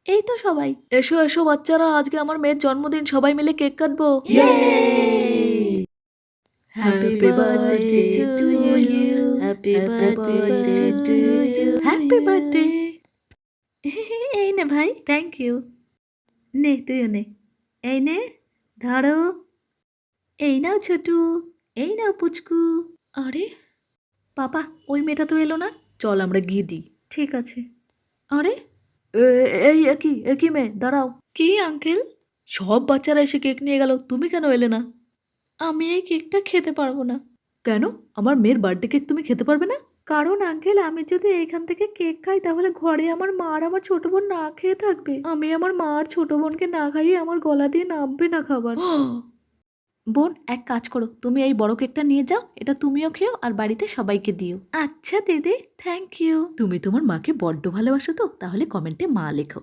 এই তো সবাই। এসো এসো বাচ্চারা, আজকে আমার মেয়ের জন্মদিন, সবাই মিলে কেক কাটবো। Happy birthday to you, happy birthday to you, happy birthday. এই নে ভাই, থ্যাংক ইউ। নে তুইও নে, এই নে ধরো। এই নাও ছোটু, এই নাও পুচকু। আরে বাবা, ওই মেয়েটা তো এলো না। চল আমরা গিয়ে দিই। ঠিক আছে। আরে এই একই মেয়ে, দাঁড়াও। কি আঙ্কেল? সব বাচ্চারা এসে কেক নিয়ে গেল, তুমি কেন এলে না? আমি এই কেকটা খেতে পারবো না। কেন? আমার মেয়ের বার্থডে কেক তুমি খেতে পারবে না? কারণ আঙ্কেল, আমি যদি এইখান থেকে কেক খাই তাহলে ঘরে আমার মা আর আমার ছোট বোন না খেয়ে থাকবে। আমি আমার মা আর ছোট বোনকে না খাইয়ে আমার গলা দিয়ে নামবে না খাবার। বোন, এক কাজ করো, তুমি এই বড় কেকটা নিয়ে যাও, এটা তুমিও খেও আর বাড়িতে সবাইকে দিও। আচ্ছা দিদি, থ্যাংক ইউ। তুমি তোমার মাকে বড্ড ভালোবাসো তো, তাহলে কমেন্টে মা লেখো।